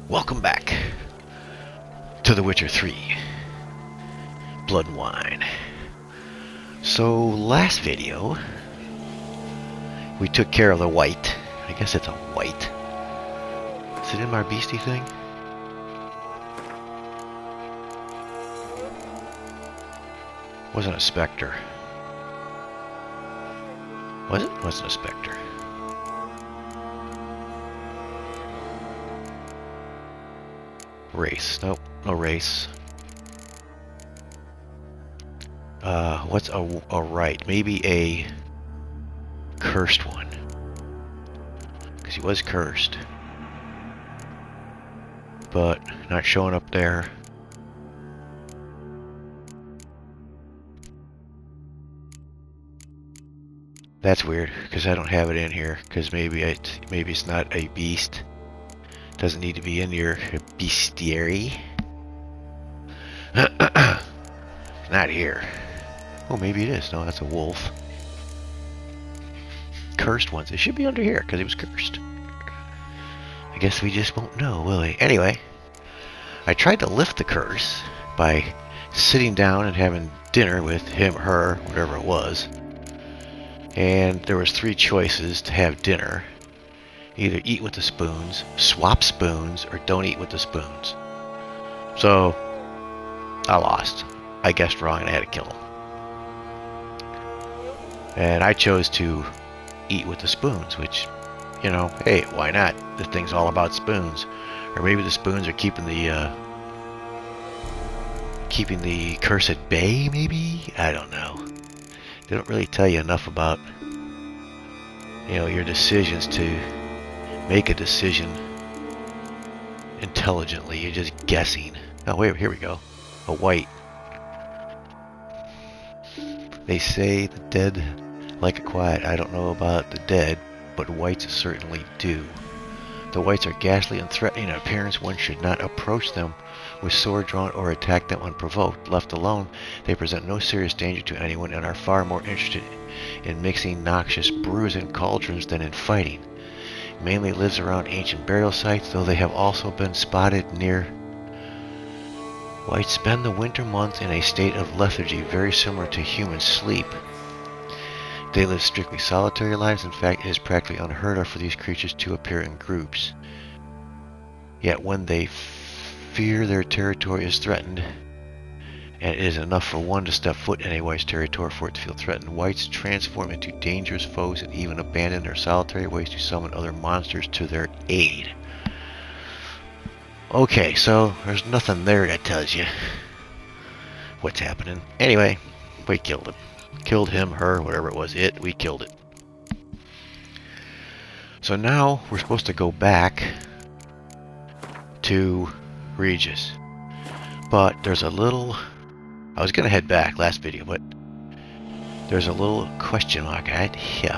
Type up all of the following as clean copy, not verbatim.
Welcome back to The Witcher 3 Blood and Wine. So last video we took care of the white. I guess it's a white. Is it in our beastie thing? Wasn't a specter. Was it? Wasn't a specter. Race. Nope, no race. What's a right? Maybe a cursed one. Because he was cursed. But not showing up there. That's weird, because I don't have it in here. Because maybe it's not a beast. Doesn't need to be in your bestiary. Not here. Oh, maybe it is. No, that's a wolf. Cursed ones. It should be under here because he was cursed. I guess we just won't know, will we? Anyway, I tried to lift the curse by sitting down and having dinner with him, her, whatever it was. And there was 3 choices to have dinner. Either eat with the spoons, swap spoons, or don't eat with the spoons. So, I lost. I guessed wrong and I had to kill him. And I chose to eat with the spoons, which, you know, hey, why not? The thing's all about spoons. Or maybe the spoons are keeping the curse at bay, maybe? I don't know. They don't really tell you enough about, you know, your decisions to make a decision intelligently. You're just guessing. Oh, wait, here we go. A white. They say the dead like it quiet. I don't know about the dead, but whites certainly do. The whites are ghastly and threatening in appearance. One should not approach them with sword drawn or attack them unprovoked. Left alone, they present no serious danger to anyone and are far more interested in mixing noxious brews in cauldrons than in fighting. Mainly lives around ancient burial sites, though they have also been spotted near. Whites spend the winter months in a state of lethargy very similar to human sleep. They live strictly solitary lives. In fact, it is practically unheard of for these creatures to appear in groups. Yet when they fear their territory is threatened, and it is enough for one to step foot in a white's territory for it to feel threatened, whites transform into dangerous foes and even abandon their solitary ways to summon other monsters to their aid. Okay, so there's nothing there that tells you what's happening. Anyway, we killed him. Killed him, her, whatever it was, we killed it. So now we're supposed to go back to Regis. But there's a little... I was going to head back last video, but there's a little question mark right here.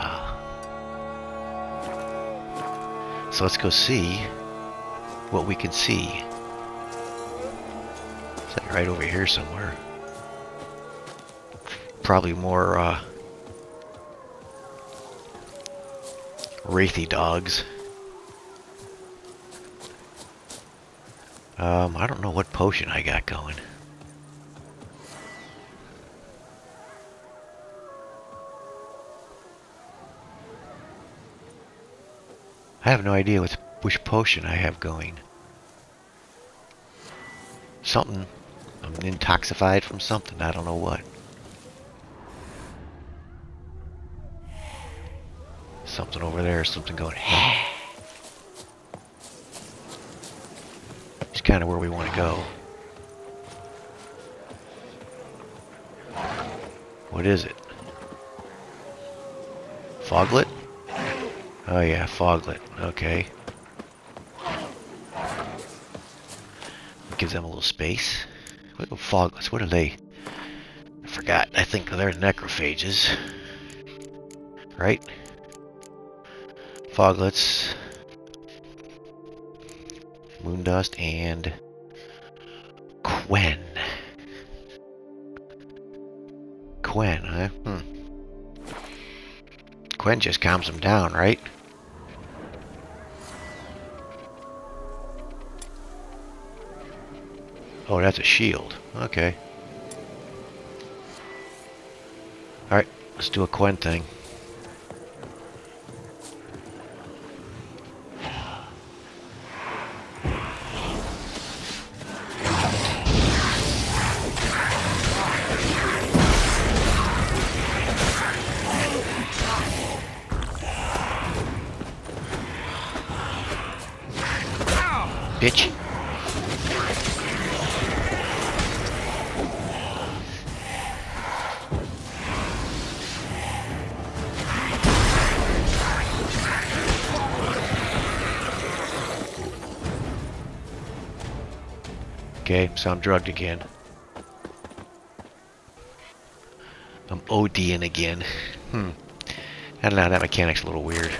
So let's go see what we can see. Is that right over here somewhere? Probably more wraithy dogs. I don't know what potion I got going. I have no idea which potion I have going. Something. I'm intoxicated from something. I don't know what. Something over there. Something going. It's kind of where we want to go. What is it? Foglet? Oh yeah, Foglet. Okay. Gives them a little space. What Foglets? What are they? I forgot. I think they're necrophages. Right? Foglets. Moondust and Quen. Quen, huh? Quen just calms them down, right? Oh, that's a shield. Okay. Alright, let's do a Quen thing. Bitch. Okay, so I'm drugged again. I'm ODing again. I don't know, that mechanic's a little weird.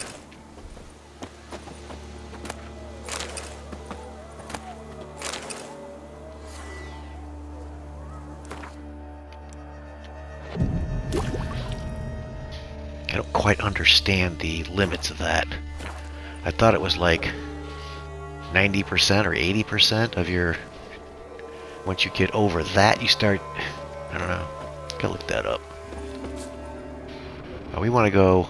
I don't quite understand the limits of that. I thought it was like 90% or 80% of your... Once you get over that, you start... I don't know. Gotta look that up. Oh, we want to go...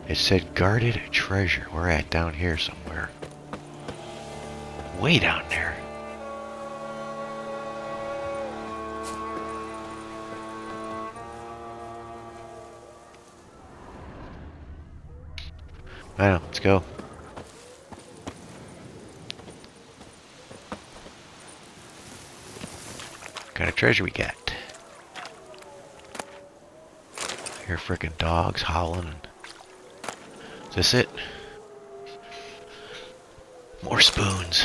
It said guarded treasure. We're at down here somewhere. Way down there. I know, let's go. What kind of treasure we got? I hear frickin' dogs howling. Is this it? More spoons.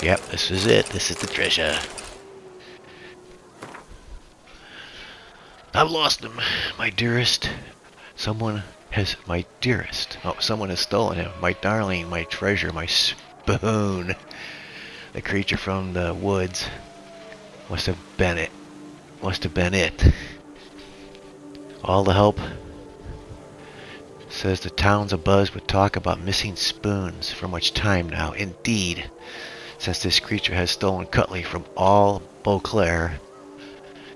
Yep, this is it. This is the treasure. I've lost him, my dearest. Someone has... My dearest. Oh, someone has stolen him. My darling, my treasure, my spoon. The creature from the woods. Must have been it. Must have been it. All the help. Says the town's abuzz with talk about missing spoons. For much time now, indeed. Since this creature has stolen cutlery from all Beauclair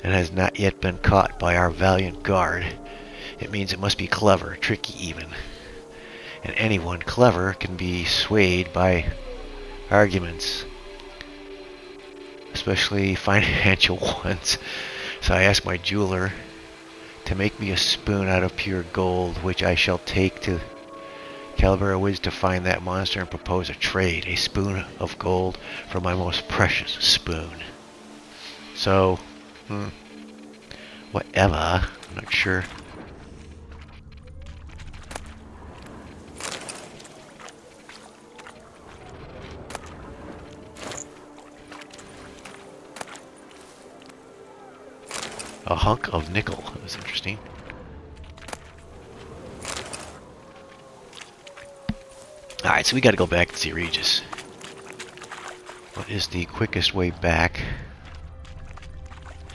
and has not yet been caught by our valiant guard, it means it must be clever, tricky even. And anyone clever can be swayed by arguments, especially financial ones. So I asked my jeweler to make me a spoon out of pure gold, which I shall take to Calavera Woods to find that monster and propose a trade. A spoon of gold for my most precious spoon. So, whatever. I'm not sure. A hunk of nickel. That was interesting. Alright, so we gotta go back and see Regis. What is the quickest way back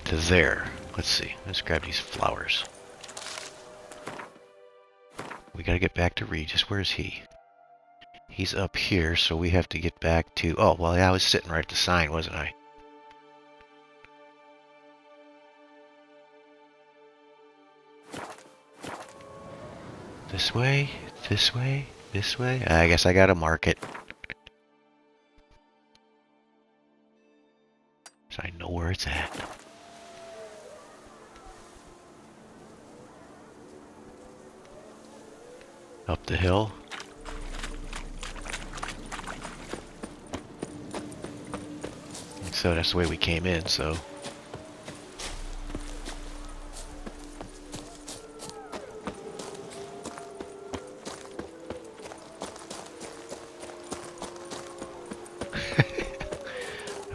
to there? Let's see. Let's grab these flowers. We gotta get back to Regis. Where is he? He's up here, so we have to get back to... Oh, well, yeah, I was sitting right at the sign, wasn't I? This way? This way? This way? I guess I gotta mark it. So I know where it's at. Up the hill. So that's the way we came in, so...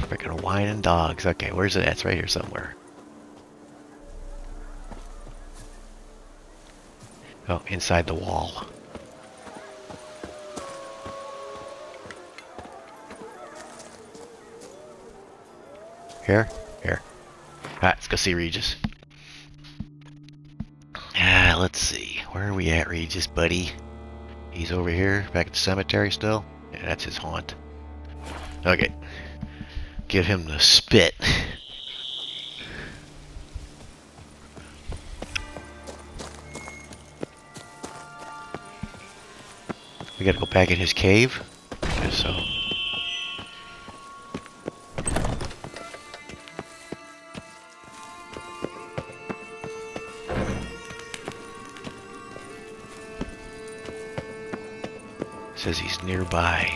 Freaking whining dogs. Okay, where's it at? It's right here somewhere. Oh, inside the wall. Here? Here. Alright, let's go see Regis. Let's see. Where are we at, Regis, buddy? He's over here, back at the cemetery still? Yeah, that's his haunt. Okay. Get him to spit. We gotta go back in his cave? I guess so. Says he's nearby.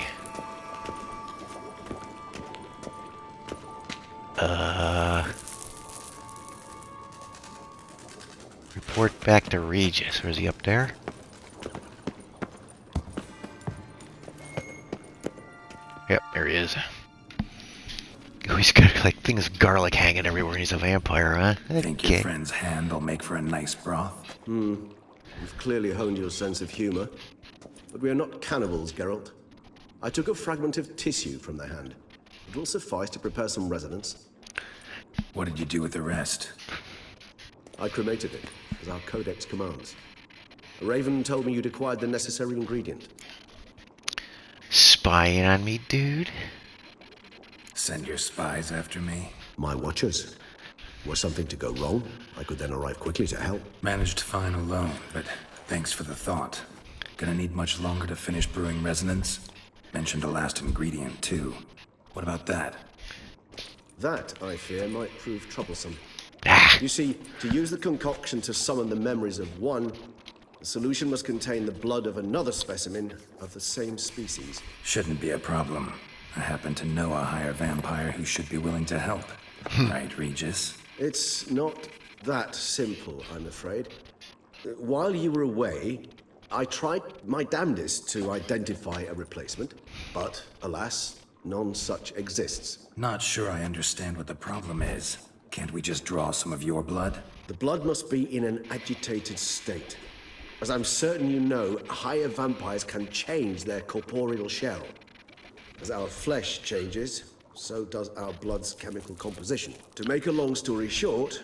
Report back to Regis. Or is he up there? Yep, there he is. Oh, he's got like things of garlic hanging everywhere. He's a vampire, huh? Think your friend's hand will make for a nice broth? You've clearly honed your sense of humor. But we are not cannibals, Geralt. I took a fragment of tissue from the hand. It will suffice to prepare some resonance. What did you do with the rest? I cremated it, as our codex commands. Raven told me you'd acquired the necessary ingredient. Spying on me, dude? Send your spies after me? My watchers. Were something to go wrong, I could then arrive quickly to help. Managed fine alone, but thanks for the thought. Gonna need much longer to finish brewing resonance? Mentioned a last ingredient, too. What about that? That, I fear, might prove troublesome. Ah, You see, to use the concoction to summon the memories of one, the solution must contain the blood of another specimen of the same species. Shouldn't be a problem. I happen to know a higher vampire who should be willing to help. Right, Regis? It's not that simple, I'm afraid. While you were away, I tried my damnedest to identify a replacement, but alas, none such exists. Not sure I understand what the problem is. Can't we just draw some of your blood? The blood must be in an agitated state. As I'm certain you know, higher vampires can change their corporeal shell. As our flesh changes, so does our blood's chemical composition. To make a long story short,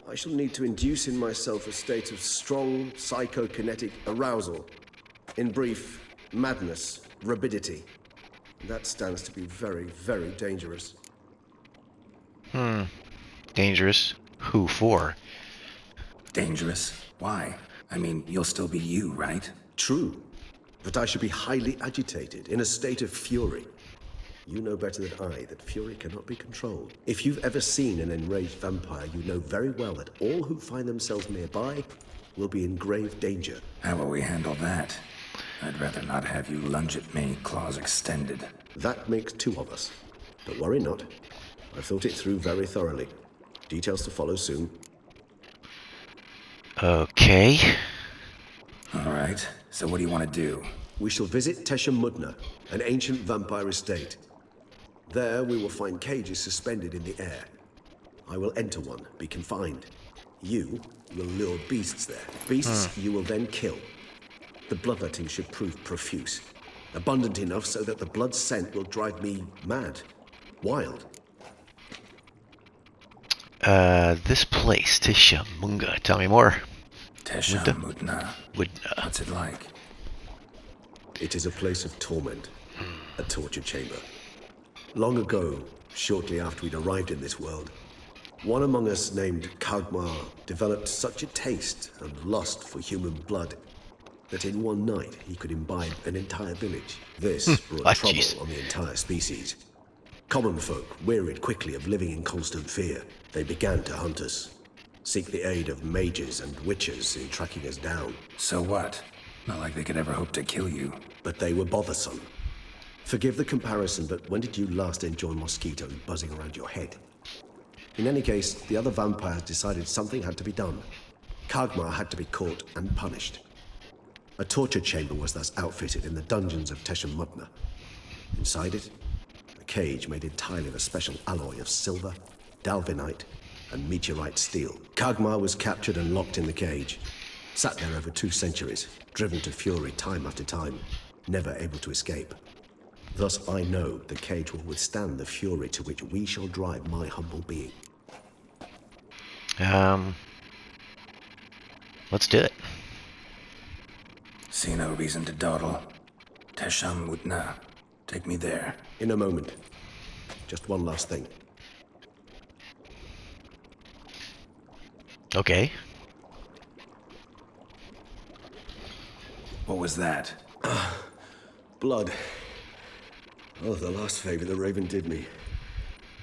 I shall need to induce in myself a state of strong psychokinetic arousal. In brief, madness, rabidity. That stands to be very, very dangerous. dangerous. Who for? Dangerous? Why? I mean, you'll still be you, right? True, but I should be highly agitated, in a state of fury. You know better than I that fury cannot be controlled. If you've ever seen an enraged vampire, you know very well that all who find themselves nearby will be in grave danger. How will we handle that? I'd rather not have you lunge at me, claws extended. That makes two of us. But worry not. I've thought it through very thoroughly. Details to follow soon. Okay. All right, so what do you want to do? We shall visit Tesha Mudna, an ancient vampire estate. There we will find cages suspended in the air. I will enter one, be confined. You will lure beasts there. Beasts you will then kill. The bloodletting should prove profuse. Abundant enough so that the blood scent will drive me mad. Wild. This place, Tisha Munga. Tell me more. Tesha Mudna. What's it like? It is a place of torment. A torture chamber. Long ago, shortly after we'd arrived in this world, one among us named Kagmar developed such a taste and lust for human blood that in one night he could imbibe an entire village. This brought trouble on the entire species. Common folk wearied quickly of living in constant fear. They began to hunt us, seek the aid of mages and witches in tracking us down. So what? Not like they could ever hope to kill you. But they were bothersome. Forgive the comparison, but when did you last enjoy mosquitoes buzzing around your head? In any case, the other vampires decided something had to be done. Kagmar had to be caught and punished. A torture chamber was thus outfitted in the dungeons of Tesha Mudna. Inside it, a cage made entirely of a special alloy of silver, dalvinite, and meteorite steel. Kagmar was captured and locked in the cage. Sat there over 2 centuries, driven to fury time after time, never able to escape. Thus I know the cage will withstand the fury to which we shall drive my humble being. Let's do it. See no reason to dawdle. Tesha Mudna. Take me there. In a moment. Just one last thing. Okay. What was that? Blood. Oh, the last favor the Raven did me.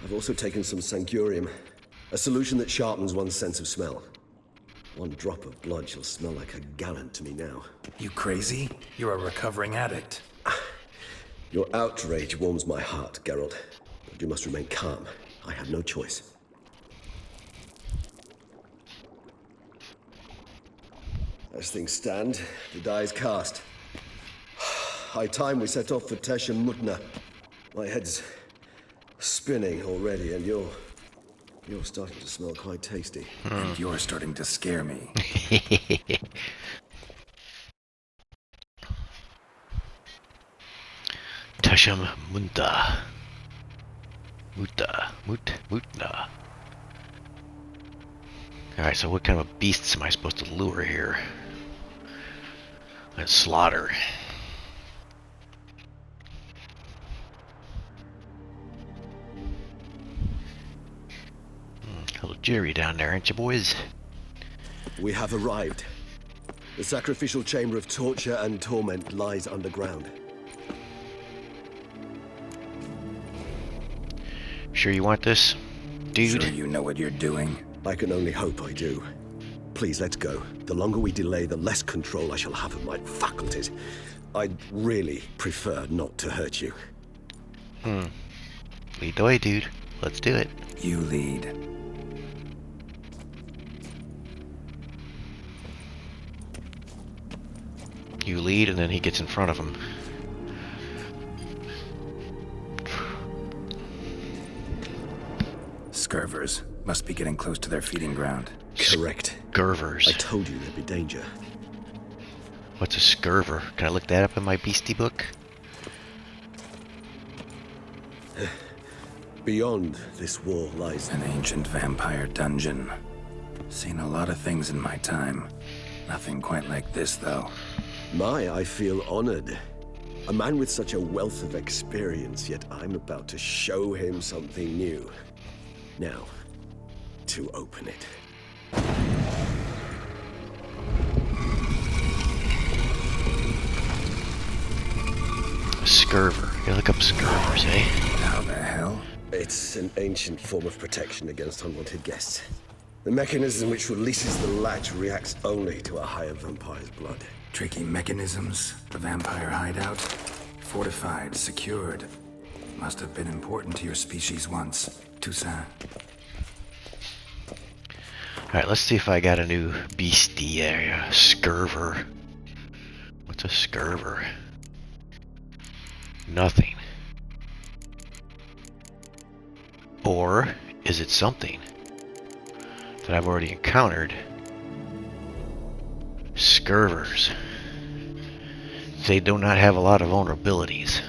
I've also taken some Sancurium, a solution that sharpens one's sense of smell. One drop of blood shall smell like a gallon to me now. You crazy? You're a recovering addict. Your outrage warms my heart, Geralt. But you must remain calm. I have no choice. As things stand, the die is cast. High time we set off for Tesha Mutna. My head's spinning already, and you're starting to smell quite tasty. And you're starting to scare me. Tasham Munta. Mutna. Alright, so what kind of beasts am I supposed to lure here? And slaughter. A little jittery down there, ain't you, boys? We have arrived. The sacrificial chamber of torture and torment lies underground. Sure you want this, dude? Sure you know what you're doing? I can only hope I do. Please, let's go. The longer we delay, the less control I shall have of my faculties. I'd really prefer not to hurt you. Lead the way, dude. Let's do it. You lead. You lead, and then he gets in front of him. Scurvers. Must be getting close to their feeding ground. Correct. Scurvers. I told you there'd be danger. What's a scurver? Can I look that up in my beastie book? Beyond this wall lies An ancient vampire dungeon. Seen a lot of things in my time. Nothing quite like this, though. I feel honored. A man with such a wealth of experience, yet I'm about to show him something new. Now, to open it. A scurver. You look up scurvers, eh? How the hell? It's an ancient form of protection against unwanted guests. The mechanism which releases the latch reacts only to a higher vampire's blood. Tricky mechanisms. The vampire hideout. Fortified, secured. Must have been important to your species once. Toussaint. Alright, let's see if I got a new beastie area. Scurver. What's a scurver? Nothing. Or is it something that I've already encountered? Scurvers. They do not have a lot of vulnerabilities.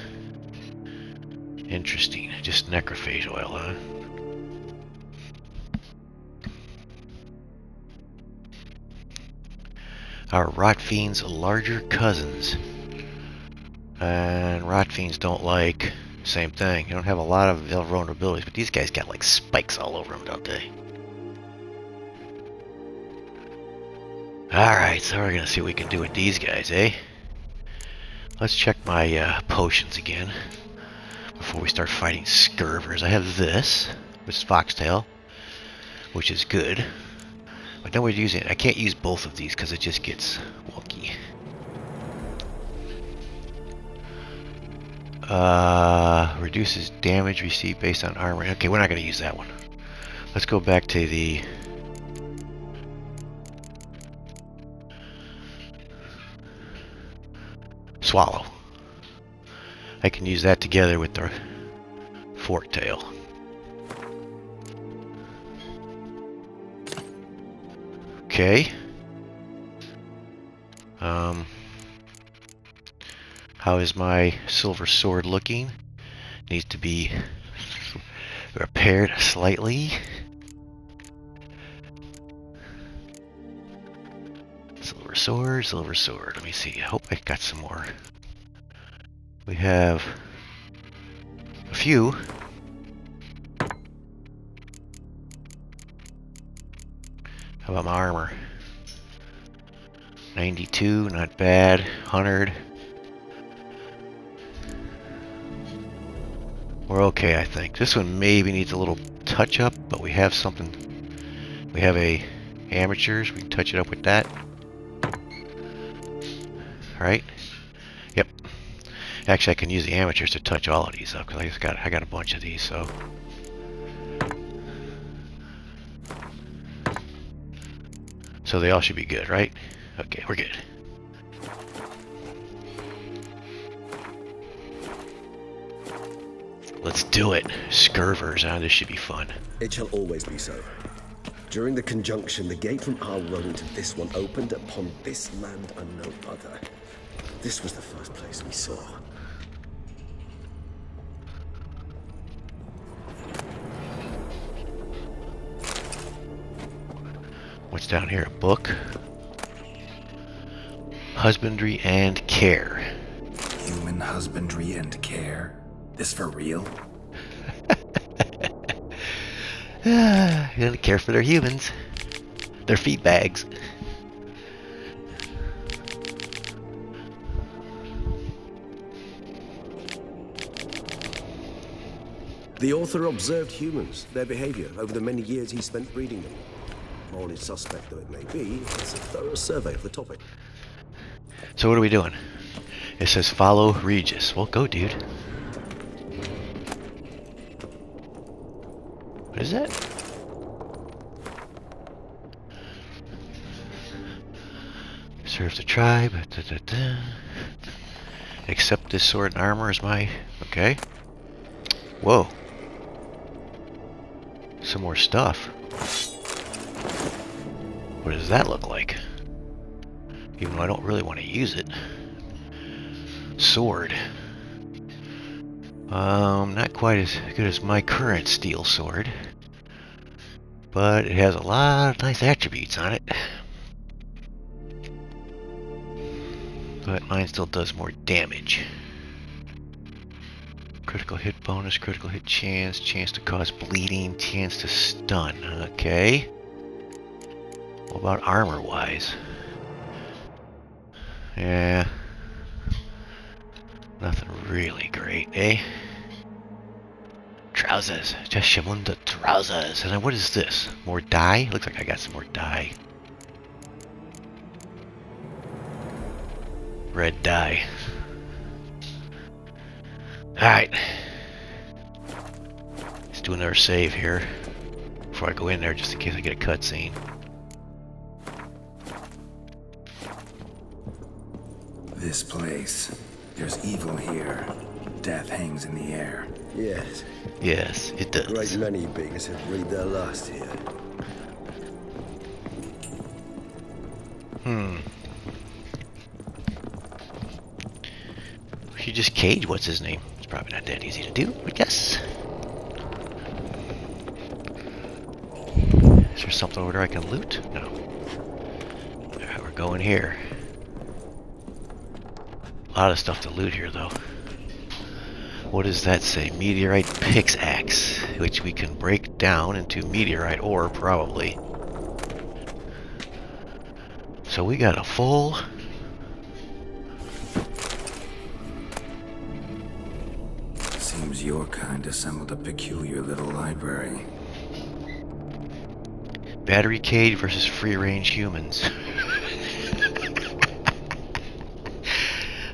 Interesting. Just necrophage oil, huh? Are rot fiends larger cousins? And rot fiends don't like same thing. You don't have a lot of vulnerabilities, but these guys got like spikes all over them, don't they? Alright, so we're gonna see what we can do with these guys, eh? Let's check my potions again before we start fighting scurvers. I have this, which is foxtail, which is good. But then we're using it. I can't use both of these because it just gets wonky. Reduces damage received based on armor. Okay, we're not going to use that one. Let's go back to the swallow. I can use that together with the forktail. Okay. How is my silver sword looking? Needs to be repaired slightly. Silver sword, silver sword. Let me see. I hope I got some more. We have few. How about my armor? 92, not bad. 100. We're okay, I think. This one maybe needs a little touch up, but we have something. We have a amateurs. We can touch it up with that. Alright. Yep. Actually, I can use the amateurs to touch all of these up because I got a bunch of these, so. So they all should be good, right? Okay, we're good. Let's do it. Scurvers, huh? This should be fun. It shall always be so. During the conjunction, the gate from our world into this one opened upon this land and no other. This was the first place we saw. What's down here? A book? Husbandry and care. Human husbandry and care? This for real? You gotta care for their humans. Their feed bags. The author observed humans, their behavior, over the many years he spent breeding them. Morally suspect though it may be, it's a thorough survey of the topic. So what are we doing? It says follow Regis. Well, go, dude. What is that? Serve the tribe. Da, da, da. Accept this sword and armor as my... Okay. Whoa. Some more stuff. What does that look like? Even though I don't really want to use it. Sword. Not quite as good as my current steel sword. But it has a lot of nice attributes on it. But mine still does more damage. Critical hit bonus, critical hit chance, chance to cause bleeding, chance to stun. Okay. What about armor-wise? Yeah. Nothing really great, eh? Trousers. Just Shamunda trousers. And then what is this? More dye? Looks like I got some more dye. Red dye. Alright. Let's do another save here. Before I go in there, just in case I get a cutscene. This place. There's evil here. Death hangs in the air. Yes, Yes, it a great does. many beings have breathed their last here. We should just cage what's his name. It's probably not that easy to do, I guess. Is there something over there I can loot? No. Alright, we're going here. A lot of stuff to loot here, though. What does that say? Meteorite pickaxe, which we can break down into meteorite ore, probably. So we got a full... Seems your kind assembled a peculiar little library. Battery cage versus free-range humans.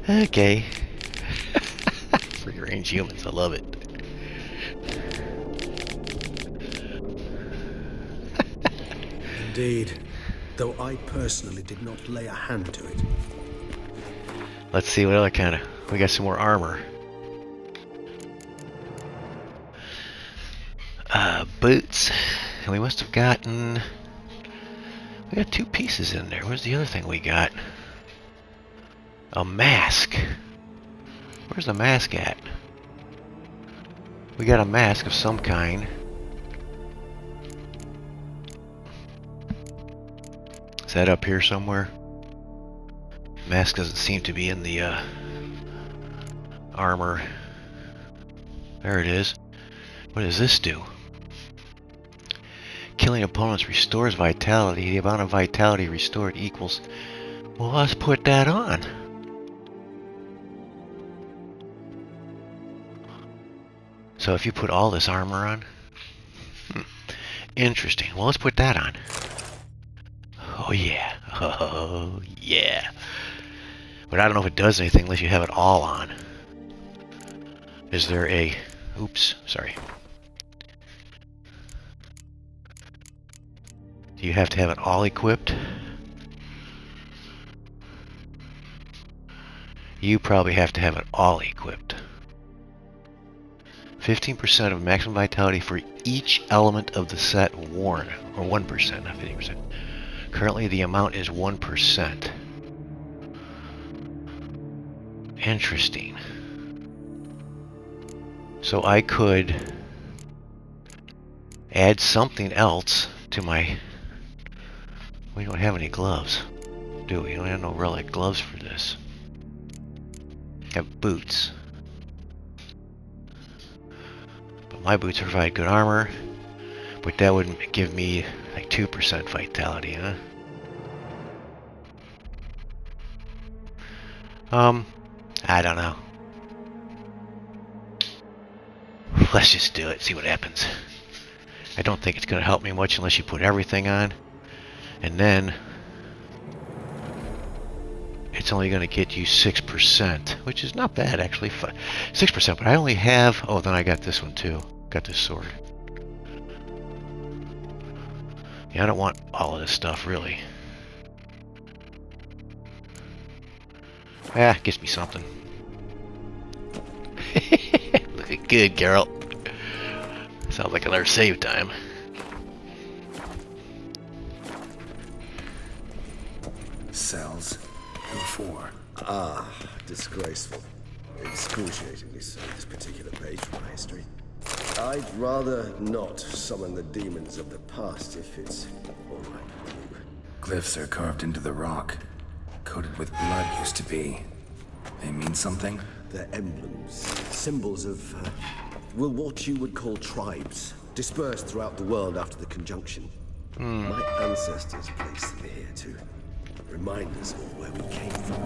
Okay. Free-range humans, I love it. Indeed, though I personally did not lay a hand to it. Let's see what other kind of... We got some more armor. Boots. And we must have gotten... We got 2 pieces in there. Where's the other thing we got? A mask. Where's the mask at? We got a mask of some kind. Is that up here somewhere? Mask doesn't seem to be in the armor. There it is. What does this do? Killing opponents restores vitality. The amount of vitality restored equals... Well, let's put that on. So if you put all this armor on... Interesting. Well, let's put that on. Oh, yeah. Oh, yeah. But I don't know if it does anything unless you have it all on. Is there a... Oops, sorry. Do you have to have it all equipped? You probably have to have it all equipped. 15% of maximum vitality for each element of the set worn. Or 1%, not 50%. Currently the amount is 1%. Interesting. So I could add something else to my... We don't have any gloves, do we? We don't have no relic gloves for this. We have boots. But my boots provide good armor, but that would give me like 2% vitality, huh? I don't know. Let's just do it, see what happens. I don't think it's going to help me much unless you put everything on. And then it's only going to get you 6%, which is not bad actually. 6%, but I only have... Oh, then I got this one too. Got this sword. Yeah, I don't want all of this stuff really. Ah, gives me something. Looking good, Geralt. Sounds like another save time. Cells. Who for? Ah, disgraceful. Excruciatingly so, this particular page from my history. I'd rather not summon the demons of the past if it's all right with you. Glyphs are carved into the rock. Coated with blood used to be. They mean something? They're emblems, symbols of, well, what you would call tribes, dispersed throughout the world after the conjunction. My ancestors placed them here to remind us of where we came from.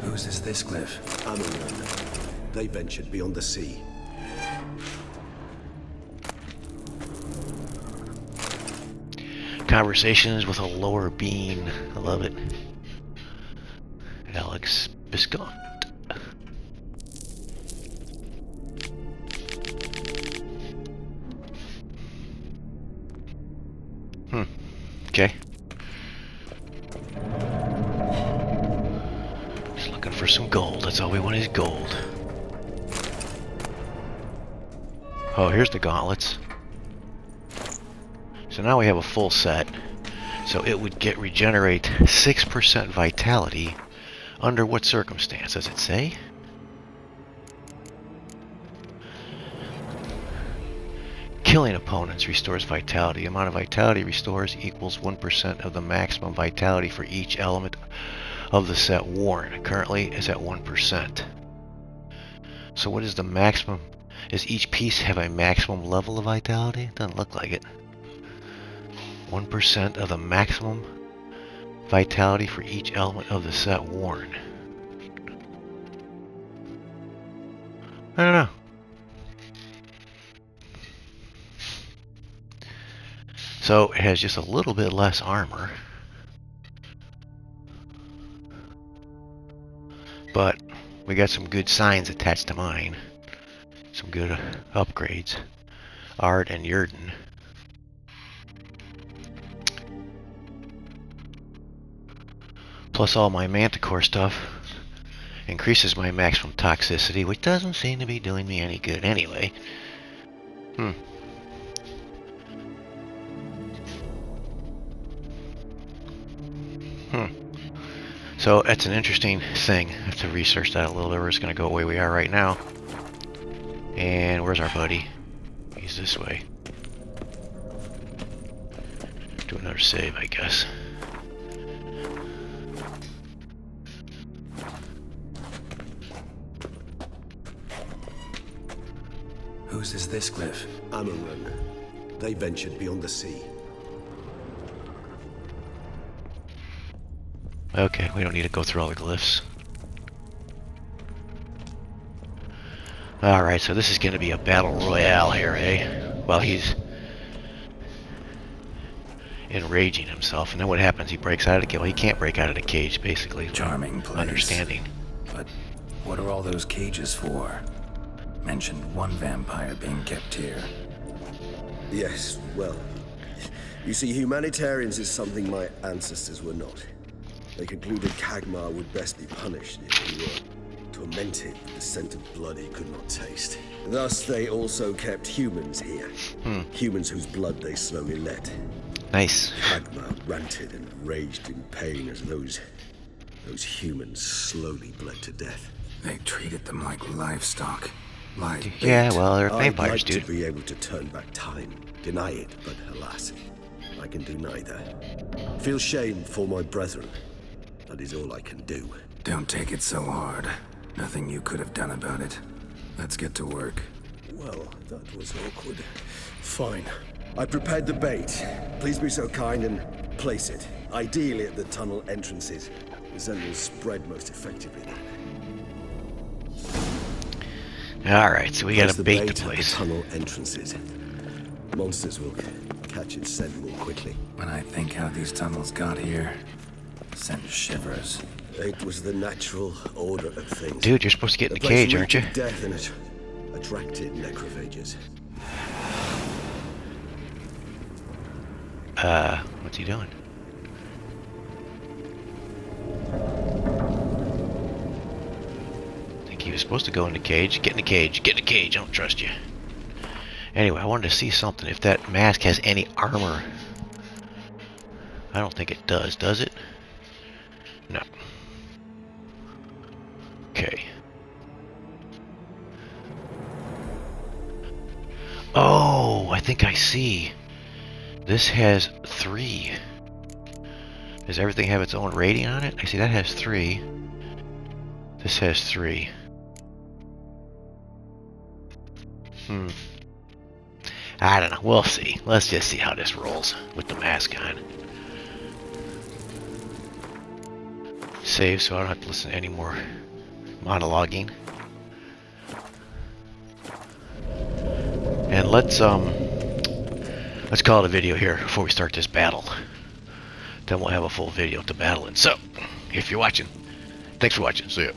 Whose is this glyph? Amaran. They ventured beyond the sea. Conversations with a lower being. I love it. Alex Biscott. Okay. Just looking for some gold. That's all we want is gold. Oh, here's the gauntlets. So now we have a full set. So it would regenerate 6% vitality. Under what circumstance does it say? Killing opponents restores vitality. The amount of vitality restores equals 1% of the maximum vitality for each element of the set worn. Currently is at 1%. So what is the maximum? Does each piece have a maximum level of vitality? Doesn't look like it. 1% of the maximum vitality for each element of the set worn. I don't know. So it has just a little bit less armor. But we got some good signs attached to mine. Some good upgrades. Ard and Yurden. Plus all my Manticore stuff increases my maximum toxicity, which doesn't seem to be doing me any good anyway. So that's an interesting thing. I have to research that a little bit. We're just going to go where we are right now. And where's our buddy? He's this way. Do another save, I guess. Whose is this glyph? Amaran. They ventured beyond the sea. Okay, we don't need to go through all the glyphs. Alright, so this is going to be a battle royale here, eh? Well, he's enraging himself, and then what happens? He breaks out of the cage. Well, he can't break out of the cage, basically. Charming place. Understanding. But what are all those cages for? Mentioned one vampire being kept here. Yes, well, you see, humanitarians is something my ancestors were not. They concluded Kagmar would best be punished if he were tormented with the scent of blood he could not taste. Thus, they also kept humans here. Humans whose blood they slowly let. Nice. Kagmar ranted and raged in pain as those humans slowly bled to death. They treated them like livestock. Like Yeah, bait. well, they're I'd vampires, like dude. to be able to turn back time, deny it, but alas, I can do neither. Feel shame for my brethren. That is all I can do. Don't take it so hard. Nothing you could have done about it. Let's get to work. Well, that was awkward. Fine. I prepared the bait. Please be so kind and place it. Ideally at the tunnel entrances. The scent will spread most effectively then. Alright, so we got Place a the bait bait to at the place. tunnel entrances. Monsters will catch its scent more quickly. When I think how these tunnels got here, send shivers. It was the natural order of things. Dude, you're supposed to get in the place cage, aren't you? reeked of Death and it attracted necrophages. What's he doing? I think he was supposed to go in the cage. Get in the cage. Get in the cage. I don't trust you. Anyway, I wanted to see something. If that mask has any armor. I don't think it does it? No. Okay. Oh, I think I see. This has 3. Does everything have its own rating on it? I see that has 3. This has 3. I don't know. We'll see. Let's just see how this rolls with the mask on. Save so I don't have to listen to any more monologuing. And let's call it a video here before we start this battle. Then we'll have a full video to battle in. So, if you're watching, thanks for watching. See ya.